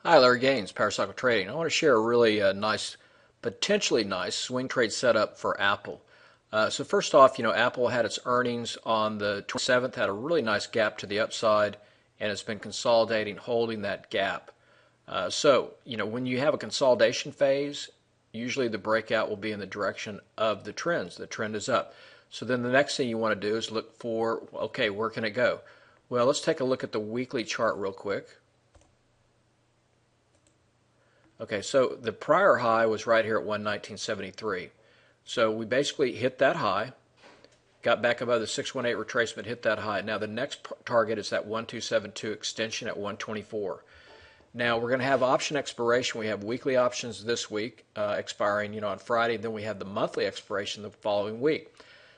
Hi, Larry Gaines, Paracycle Trading. I want to share a really potentially nice swing trade setup for Apple. So first off, Apple had its earnings on the 27th, had a really nice gap to the upside, and it's been consolidating, holding that gap. When you have a consolidation phase, usually the breakout will be in the direction of the trends. The trend is up. So then the next thing you want to do is look for, okay, where can it go? Well, let's take a look at the weekly chart real quick. Okay, so the prior high was right here at 119.73. So we basically hit that high, got back above the 618 retracement, hit that high. Now the next target is that 1272 extension at 124. Now we're going to have option expiration. We have weekly options this week expiring, on Friday. Then we have the monthly expiration the following week.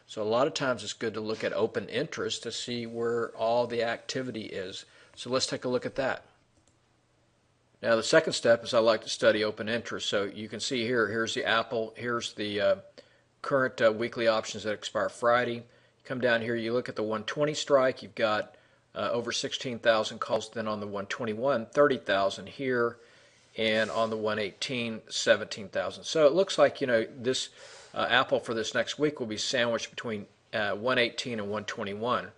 So a lot of times it's good to look at open interest to see where all the activity is. So let's take a look at that. Now the second step is I like to study open interest. So you can see here's the Apple, here's the current weekly options that expire Friday. Come down here, you look at the 120 strike, you've got over 16,000 calls. Then on the 121, 30,000 here, and on the 118, 17,000. So it looks like this Apple for this next week will be sandwiched between 118 and 121.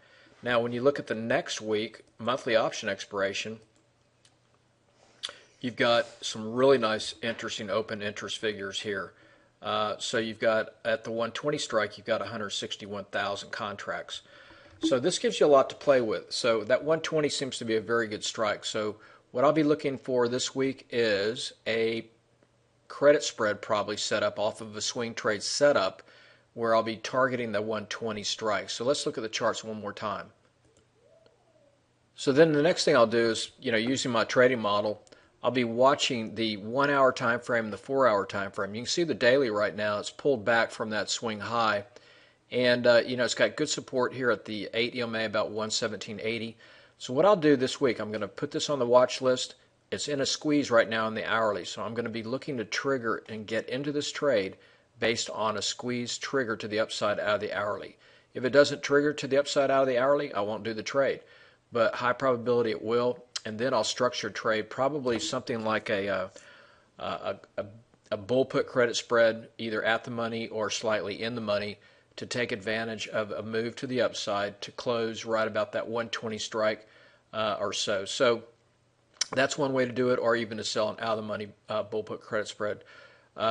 Now when you look at the next week, monthly option expiration, you've got some really nice, interesting open interest figures here. So you've got at the 120 strike, you've got 161,000 contracts. So this gives you a lot to play with. So that 120 seems to be a very good strike. So what I'll be looking for this week is a credit spread probably set up off of a swing trade setup where I'll be targeting the 120 strike. So let's look at the charts one more time. So then the next thing I'll do is, using my trading model, I'll be watching the 1 hour time frame and the 4 hour time frame. You can see the daily right now, it's pulled back from that swing high. And it's got good support here at the 8 EMA, about 117.80. So what I'll do this week, I'm going to put this on the watch list. It's in a squeeze right now in the hourly. So I'm going to be looking to trigger and get into this trade based on a squeeze trigger to the upside out of the hourly. If it doesn't trigger to the upside out of the hourly, I won't do the trade. But high probability it will. And then I'll structure trade probably something like a bull put credit spread, either at the money or slightly in the money, to take advantage of a move to the upside to close right about that 120 strike or so. So that's one way to do it, or even to sell an out of the money bull put credit spread.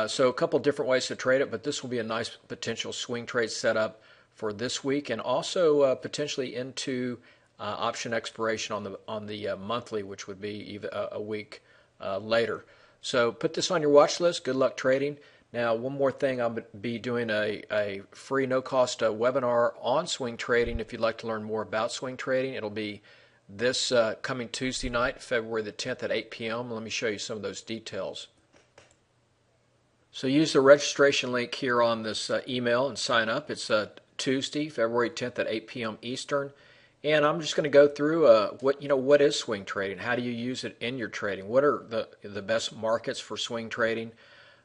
So a couple different ways to trade it, but this will be a nice potential swing trade setup for this week, and also potentially into option expiration on the monthly, which would be even a week later. So put this on your watch list. Good luck trading. Now, one more thing, I'll be doing a free no-cost webinar on swing trading. If you'd like to learn more about swing trading, it'll be this coming Tuesday night, February the 10th at 8 p.m. Let me show you some of those details. So use the registration link here on this email and sign up. It's Tuesday, February 10th at 8 p.m. Eastern. And I'm just going to go through what is swing trading? How do you use it in your trading? What are the best markets for swing trading?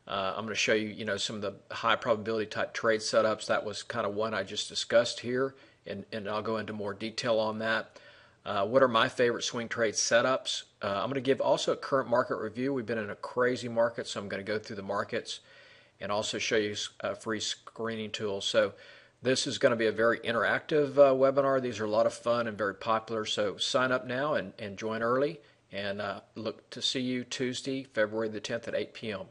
I'm going to show you, some of the high probability type trade setups. That was kind of one I just discussed here, and I'll go into more detail on that. What are my favorite swing trade setups? I'm going to give also a current market review. We've been in a crazy market, so I'm going to go through the markets and also show you a free screening tool. So this is going to be a very interactive webinar. These are a lot of fun and very popular. So sign up now and join early, and look to see you Tuesday, February the 10th at 8 p.m.